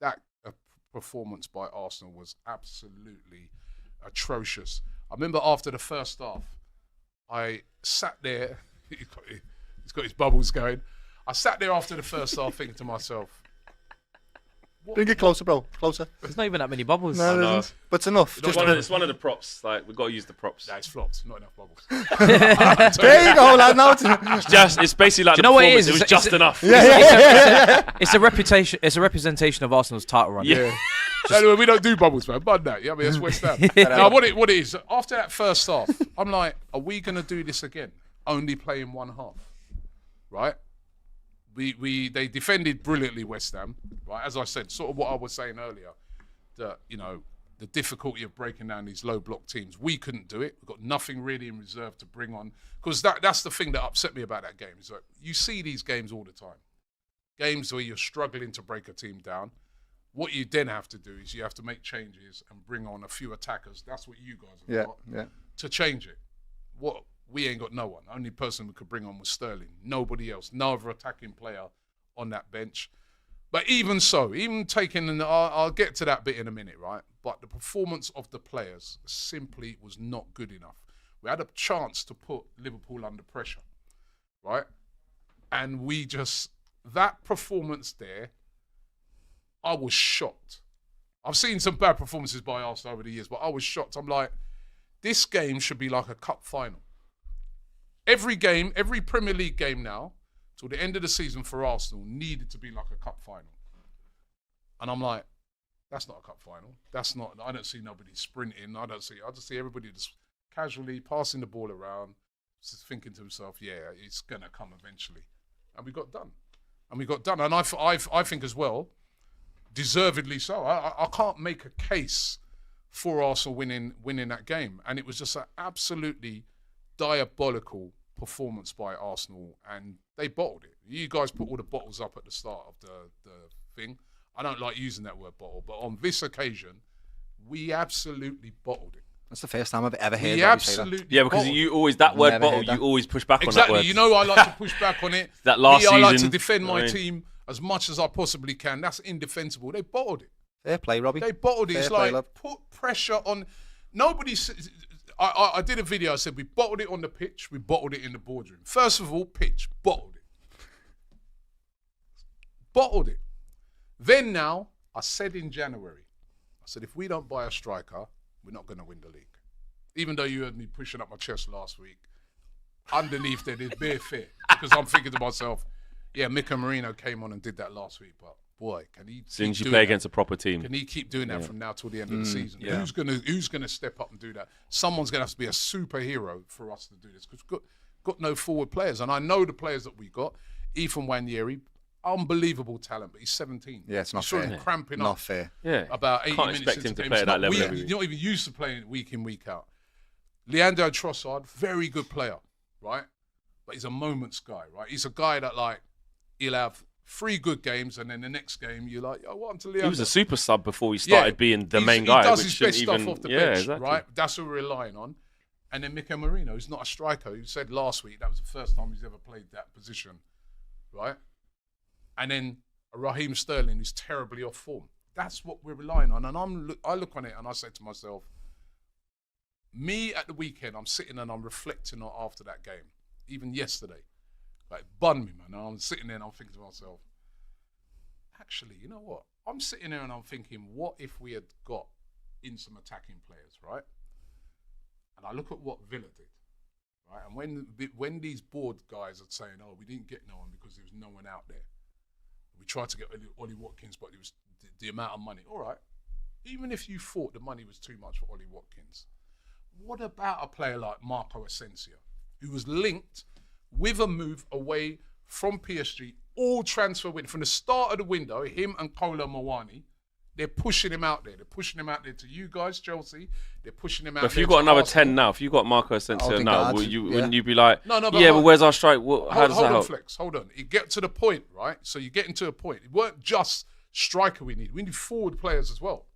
that performance by Arsenal was absolutely atrocious. I remember after the first half, I sat there. He's got his bubbles going. I sat there after the first half thinking to myself, Bring it closer, bro. Closer. There's not even that many bubbles. No, there isn't. But it's enough. It's one of the props. Like, we've got to use the props. Nah, it's flopped. Not enough bubbles. There you go, lad. Now It's basically like Do you know what it is? It was just enough. It's a reputation. It's a representation of Arsenal's title run. Yeah. No, we don't do bubbles, man. But that. Yeah, I mean, that's West Ham. Now, what it is, after that first half, I'm like, are we going to do this again? Only playing one half, right? They defended brilliantly, West Ham, right? As I said, sort of what I was saying earlier, that, you know, the difficulty of breaking down these low block teams. We couldn't do it. We've got nothing really in reserve to bring on. Because that's the thing that upset me about that game. Is that you see these games all the time. Games where you're struggling to break a team down. What you then have to do is you have to make changes and bring on a few attackers. That's what you guys have got to change it. We ain't got no one. Only person we could bring on was Sterling. Nobody else. No other attacking player on that bench. But even so, even taking, and I'll get to that bit in a minute, right? But the performance of the players simply was not good enough. We had a chance to put Liverpool under pressure, right? And that performance there, I was shocked. I've seen some bad performances by Arsenal over the years, but I was shocked. I'm like, this game should be like a cup final. Every game, every Premier League game now, till the end of the season for Arsenal, needed to be like a cup final. And I'm like, that's not a cup final. I don't see nobody sprinting. I just see everybody just casually passing the ball around, just thinking to himself, yeah, it's going to come eventually. And we got done. And I think as well, deservedly so. I can't make a case for Arsenal winning that game. And it was just an absolutely diabolical performance by Arsenal, and they bottled it. You guys put all the bottles up at the start of the thing. I don't like using that word bottle, but on this occasion, we absolutely bottled it. That's the first time I've ever heard Robbie say that. Yeah, because you always, that word bottle, you always push back on that word. Exactly, you know I like to push back on it. That last season. I like to defend my team as much as I possibly can. That's indefensible. They bottled it. Fair play, Robbie. They bottled it. It's like, put pressure on. Nobody... I did a video, I said we bottled it on the pitch, we bottled it in the boardroom. First of all, pitch, bottled it. Bottled it. Then now, I said in January, I said if we don't buy a striker, we're not going to win the league. Even though you heard me pushing up my chest last week, underneath there, there's bare fear. Because I'm thinking to myself, yeah, Mika Marino came on and did that last week, but boy, can he? As soon as you play against a proper team, can he keep doing that from now till the end of the season? Yeah. Who's gonna step up and do that? Someone's gonna have to be a superhero for us to do this because we've got no forward players, and I know the players that we got. Ethan Nwaneri, unbelievable talent, but he's 17. Yeah, it's not he's fair. Cramping not up. fair. Yeah, about 80 can't minutes expect into him the to game. play at that level. You're not even used to playing week in, week out. Leandro Trossard, very good player, right? But he's a moments guy, right? He's a guy that he'll have 3 good games, and then the next game you're like, oh, what happened to Leandro? He was a super sub before he started being the main guy. He does his best stuff off the bench, right? That's what we're relying on. And then Mika Marino, who's not a striker, who said last week that was the first time he's ever played that position, right? And then Raheem Sterling, who's terribly off form. That's what we're relying on. And I look on it and I say to myself, me at the weekend, I'm sitting and I'm reflecting on after that game, even yesterday. Like, bun me, man. And I'm sitting there and I'm thinking to myself, actually, you know what? I'm sitting there and I'm thinking, what if we had got in some attacking players, right? And I look at what Villa did, right? And when these board guys are saying, oh, we didn't get no one because there was no one out there. We tried to get Ollie Watkins, but it was the amount of money. All right. Even if you thought the money was too much for Ollie Watkins, what about a player like Marco Asensio, who was linked with a move away from PSG, all transfer window. From the start of the window, him and Kolo Muani, they're pushing him out there. They're pushing him out there to you guys, Chelsea. They're pushing him out there. But if you've got another 10 now, if you've got Marco Asensio now, wouldn't you be like, no, yeah, but where's our strike? How does that help? Flex, hold on. You get to the point, right? So you're getting to a point. It weren't just striker we need. We need forward players as well.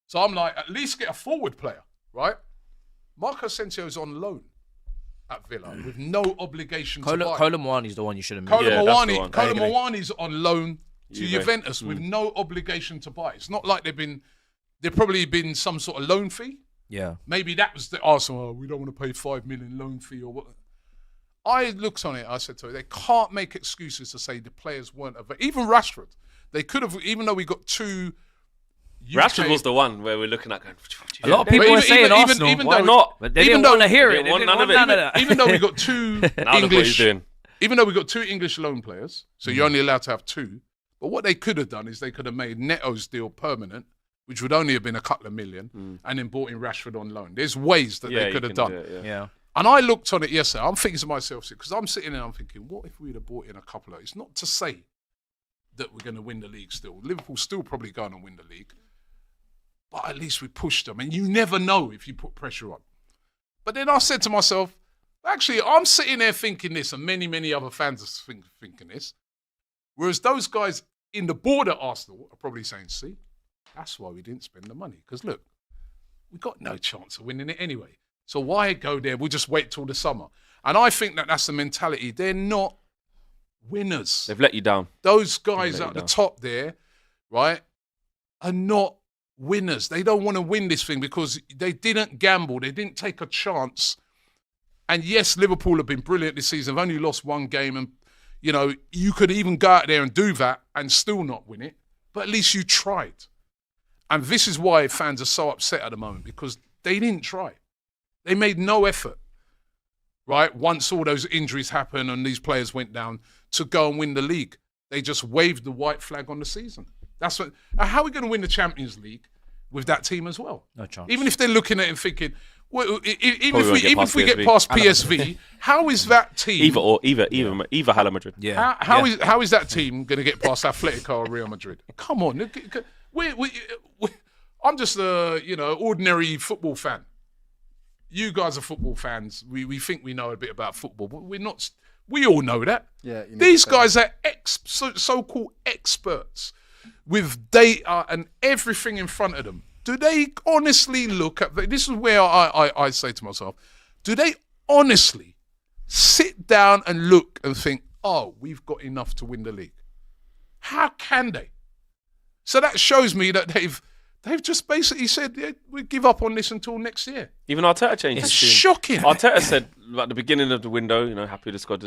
So I'm like, at least get a forward player, right? Marco Asensio's on loan at Villa with no obligation to buy. Kolo Muani's the one you should have moved. Kolo Muani's on loan to Juventus with no obligation to buy. It's not like there've probably been some sort of loan fee. Yeah. Maybe that was the Arsenal, we don't want to pay 5 million loan fee or what. I looked on it, I said to her, they can't make excuses to say the players weren't available. Even Rashford, they could have, even though we got 2 Rashford was the one where we're looking at going. A lot of people were saying Arsenal. Why not? But they didn't want to hear it. They didn't want none of it. Even though we got 2 English, doing. even though we got 2 English loan players, so you're only allowed to have 2. But what they could have done is they could have made Neto's deal permanent, which would only have been a couple of million, and then bought in Rashford on loan. There's ways that they could have done. Yeah. And I looked on it yesterday. I'm thinking to myself, because I'm sitting there, I'm thinking, what if we'd have bought in a couple of? It's not to say that we're going to win the league still. Liverpool's still probably going to win the league. But at least we pushed them. And you never know if you put pressure on. But then I said to myself, actually, I'm sitting there thinking this, and many, many other fans are thinking this. Whereas those guys in the board at Arsenal are probably saying, see, that's why we didn't spend the money. Because look, we got no chance of winning it anyway. So why go there? We'll just wait till the summer. And I think that that's the mentality. They're not winners. They've let you down. Those guys at the top there, right, are not winners. They don't want to win this thing because they didn't gamble. They didn't take a chance. And yes, Liverpool have been brilliant this season. They've only lost 1 game. And, you know, you could even go out there and do that and still not win it. But at least you tried. And this is why fans are so upset at the moment, because they didn't try. They made no effort, right? Once all those injuries happened and these players went down to go and win the league. They just waved the white flag on the season. That's what. How are we going to win the Champions League with that team as well? No chance. Even if they're looking at it and thinking, well, even if we get past PSV, how is that team? Either Hala Madrid. Yeah. How is that team going to get past Atletico or Real Madrid? Come on, I'm just a ordinary football fan. You guys are football fans. We think we know a bit about football, but we're not. We all know that. Yeah. These guys are so-called experts with data and everything in front of them. Do they honestly look at? This is where I say to myself, do they honestly sit down and look and think, oh, we've got enough to win the league? How can they? So that shows me that they've just basically said, yeah, we give up on this until next year. Even Arteta changed his team. Shocking. Arteta said at the beginning of the window, happy with the squad.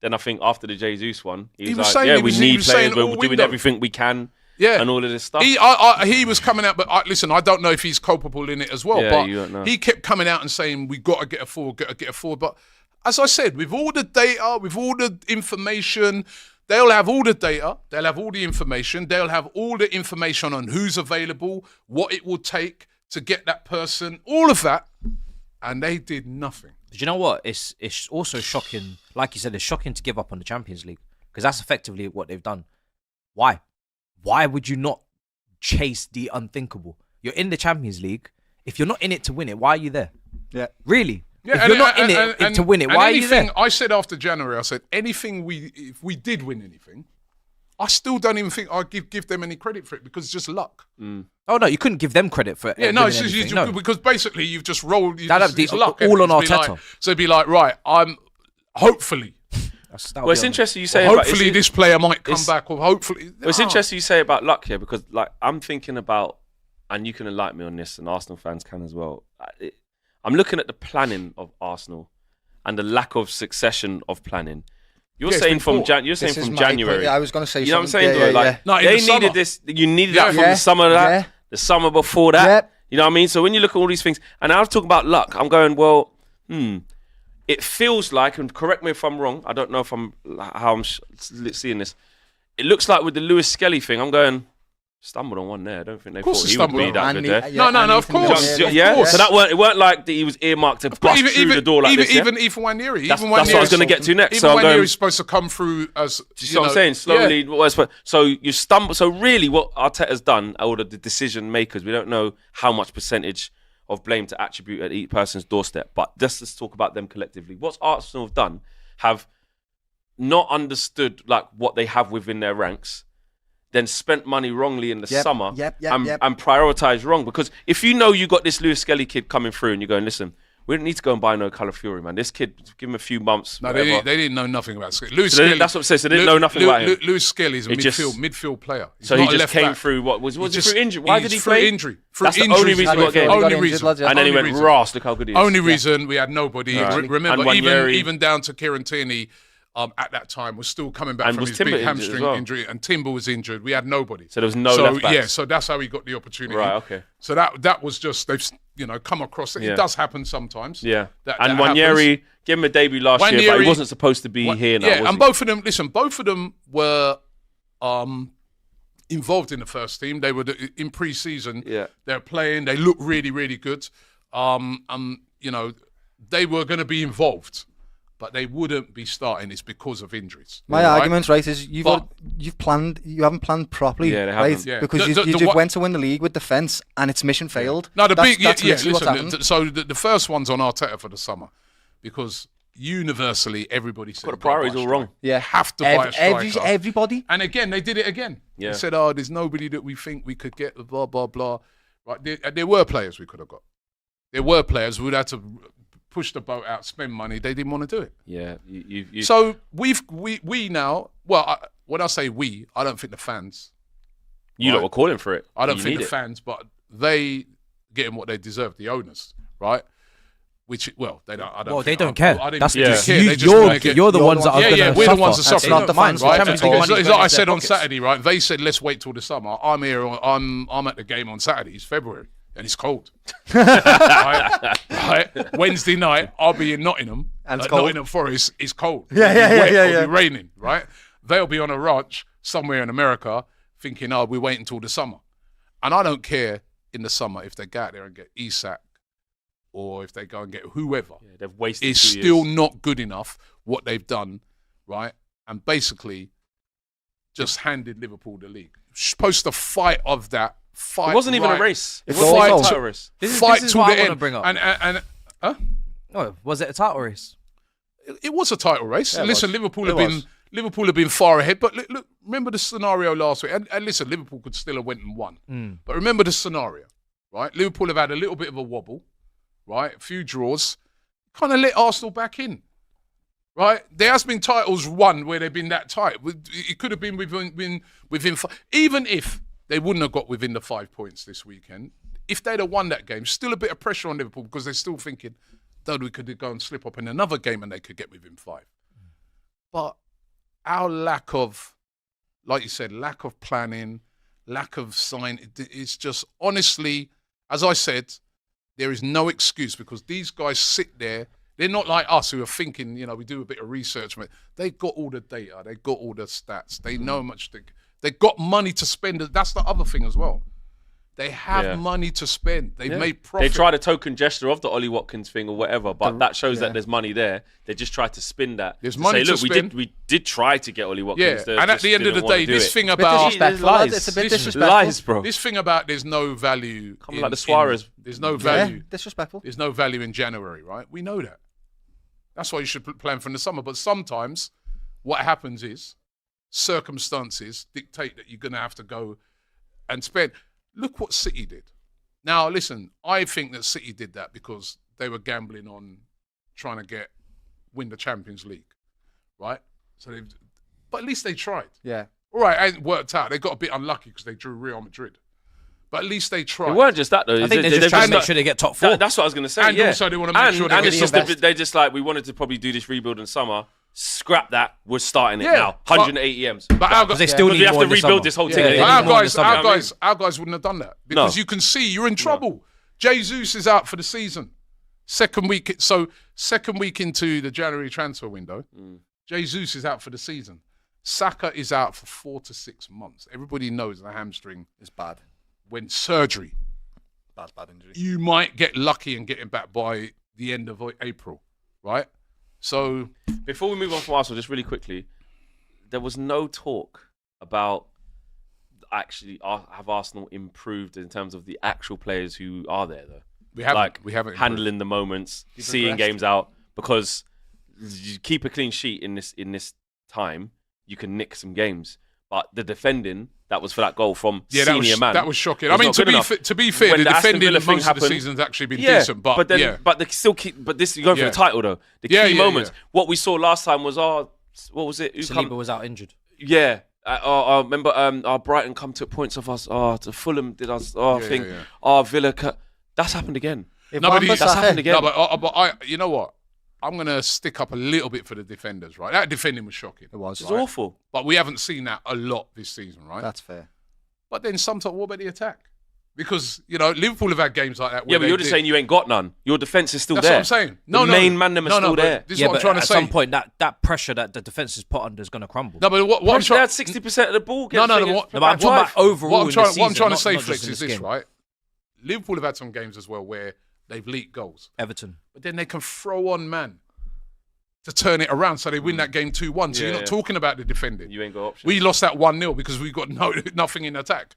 Then I think after the Jesus one, he was like, we need players. We're doing everything we can. Yeah. And all of this stuff. He was coming out, but listen, I don't know if he's culpable in it as well. Yeah, you don't know. He kept coming out and saying, we got to get a forward, But as I said, with all the data, with all the information, they'll have all the data, they'll have all the information, they'll have all the information on who's available, what it will take to get that person, all of that, and they did nothing. Do you know what? It's also shocking, like you said, it's shocking to give up on the Champions League, because that's effectively what they've done. Why? Why would you not chase the unthinkable? You're in the Champions League. If you're not in it to win it, why are you there? Yeah. Really? Yeah, if you're not in it to win it, why are you there? I said after January, I said, if we did win anything, I still don't even think I'd give them any credit for it, because it's just luck. Mm. Oh, no, you couldn't give them credit for it. Yeah, no, it's just, because basically you've just rolled. It's luck. All on Arteta. So it'd be like, right, I'm hopefully. Well, it's interesting you say. Hopefully, this player might come back. Or hopefully, it's interesting you say about luck here, because I'm thinking about, and you can enlighten me on this, and Arsenal fans can as well. I'm looking at the planning of Arsenal and the lack of succession of planning. You're saying from January. I was going to say. You know what I'm saying? No, they needed this. You needed that from the summer of that, the summer before that. Yeah. You know what I mean? So when you look at all these things, and I was talking about luck, I'm going, well, it feels like, and correct me if I'm wrong, I don't know how I'm seeing this. It looks like with the Lewis Skelly thing, I'm going, stumbled on one there. I don't think they thought he would be that good there. No, of course. Yeah. So it weren't like that he was earmarked to bust through the door like this. Even Nwaneri. That's what I was going to get to next. Even Nwaneri's supposed to come through as, you know what I'm saying? Slowly. Yeah. So you stumble. So really what Arteta's done, all the decision makers, we don't know how much percentage of blame to attribute at each person's doorstep. But let's talk about them collectively. What Arsenal have done have not understood like what they have within their ranks, then spent money wrongly in the summer and prioritised wrong. Because if you know you got this Lewis Skelly kid coming through and you're going, listen, We didn't need to go and buy no Calafiori, man. This kid, give him a few months. No, they didn't know nothing about Skelly. Lewis So Skelly. that's what it says. So they didn't know nothing about him. Lewis Skelly is a midfield player. He's So not he a just left came back. through. What was it through injury? Why did he play? Through injury. That's the only reason he got game. Only reason. And then he went, Ross, look how good he is. Only reason we had nobody. Right. Remember, And even down to Kieran Tierney at that time was still coming back And from was his Timber big injured as hamstring well? injury, and Timber was injured. We had nobody. So there was no left backs. Yeah, so that's how he got the opportunity. Right, okay. So that was just they've come across it. Yeah. It does happen sometimes. Yeah. That And happens. Wanyeri, give him a debut last year, but he wasn't supposed to be here now. Yeah, was and he? both of them. Listen, both of them were involved in the first team. They were in pre-season. Yeah. They're playing. They look really, really good. They were going to be involved, but they wouldn't be starting. It's because of injuries. My argument, right, is you haven't planned properly, Yeah, they right? haven't. Yeah. Because you just went to win the league with defence and its mission failed. No, That's literally what's happened. The first one's on Arteta for the summer, because universally everybody said Got the priorities all wrong. Yeah, have to buy a striker. Everybody. And again, they did it again. Yeah. They said, there's nobody that we think we could get, blah, blah, blah. Right? There were players we could have got. There were players who would have to push the boat out, spend money. They didn't want to do it. Yeah. You So we now, when I say we, I don't think the fans. lot were calling for it. I don't You think need the fans, but they getting what they deserve, the owners, right? Which, they don't. I don't. Well, think- they don't care. I didn't That's think they just care. you. They just wanna get- You're the ones that are going to Yeah, we're the ones that suffer. not the fans, right? right? It's like I said on Saturday, right? They said let's wait till the summer. I'm here. I'm at the game on Saturday. It's February and it's cold. right? Wednesday night, I'll be in Nottingham. And it's cold. Nottingham Forest is cold. Yeah, It'll be wet, yeah. It'll be raining. Right? They'll be on a ranch somewhere in America, thinking, we wait until the summer. And I don't care in the summer if they go out there and get Isak, or if they go and get whoever. Yeah, they've wasted It's 2 still years. not good enough what they've done, right? And basically just handed Liverpool the league. Supposed to fight of that. Fight. It wasn't even a right. race. It It's wasn't all even a fault. title race. This Fight is to what the I want to end. bring up. And Was it a title race? it was a title race. Yeah, it Listen, was. Liverpool It have been far ahead. But look, remember the scenario last week. And listen, Liverpool could still have went and won. But remember the scenario, right? Liverpool have had a little bit of a wobble, right? A few draws. Kind of let Arsenal back in, right? There has been titles won where they've been that tight. It could have been within even if they wouldn't have got within the 5 points this weekend. If they'd have won that game, still a bit of pressure on Liverpool because they're still thinking, though we could go and slip up in another game and they could get within 5. But our lack of, like you said, lack of planning, lack of sign, it's just honestly, as I said, there is no excuse because these guys sit there. They're not like us who are thinking, we do a bit of research. They've got all the data. They've got all the stats. They know how much they've got money to spend. That's the other thing as well. They have money to spend. They've made profit. They tried a token gesture of the Ollie Watkins thing or whatever, but that shows that there's money there. They just tried to spin that. There's to money say, look, to spend. we did try to get Ollie Watkins. Yeah, and at the end of the day, this thing It's a bit about disrespectful. lies. It's a bit This is disrespectful. lies, bro. this thing about there's no value. Coming like the Suarez. There's no Yeah, value. disrespectful. There's no value in January, right? We know that. That's why you should plan from the summer. But sometimes what happens is circumstances dictate that you're going to have to go and spend. Look what City did. Now, listen, I think that City did that because they were gambling on trying to win the Champions League, right? But at least they tried. Yeah. All right, it ain't worked out. They got a bit unlucky because they drew Real Madrid. But at least they tried. It weren't just that though. I think they're just trying to make sure they get top 4. That's what I was going to say. And yeah. also they want to make sure they and get it's the just best. they're just like we wanted to probably do this rebuild in summer. Scrap that. We're starting it Yeah, now. 180 M's. But our Because guys, they still Because need we have more to in the rebuild summer. this whole Yeah, thing. they again. need our more in the guys, summer. our guys wouldn't have done that because you can see you're in trouble. Jesus is out for the season. Second week into the January transfer window. Jesus is out for the season. Saka is out for 4 to 6 months. Everybody knows the hamstring It's bad. when surgery. Bad injury. You might get lucky and get him back by the end of April, right? So Before we move on from Arsenal, just really quickly, there was no talk about actually have Arsenal improved in terms of the actual players who are there though. we haven't improved. handling the moments, seeing progressed. games out because you keep a clean sheet in this time, you can nick some games. But the defending, That was for that goal from Yeah, senior man. that was shocking. I mean, to be fair, When the the Aston defending Villa most thing of the happened- season's actually been decent. But they still keep. But this you're going for Yeah. the title though. The key Yeah, moments. yeah. What we saw last time was what was it? Who Saliba come- was out injured. Yeah. I remember our Brighton come to points of us. To Fulham did us. Thing. Villa. That's happened again. That's happened again. No, but you know what? I'm going to stick up a little bit for the defenders, right? That defending was shocking. It was. It's awful. But we haven't seen that a lot this season, right? That's fair. But then sometimes, what about the attack? Because, Liverpool have had games like that. Yeah, but you're just saying you ain't got none. Your defence is still That's there. what I'm saying. The main man them is still there. This is what I'm trying to say. At some point, that pressure that the defence is put under is going to crumble. No, but what I'm They trying had 60% of the ball. No, but I'm talking about overall. what I'm trying to not say, just Flex, in is this this, game. right? Liverpool have had some games as well where they've leaked goals. Everton. But then they can throw on man to turn it around so they win that game 2-1. So you're not talking about the defending. You ain't got options. We lost that 1-0 because we got nothing in attack.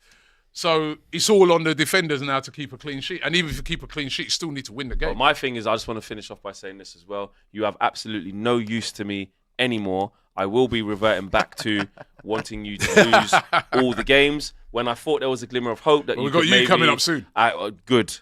So it's all on the defenders now to keep a clean sheet. And even if you keep a clean sheet, you still need to win the game. But my thing is, I just want to finish off by saying this as well. You have absolutely no use to me anymore. I will be reverting back to wanting you to lose all the games. When I thought there was a glimmer of hope that we've got you coming up soon. Good.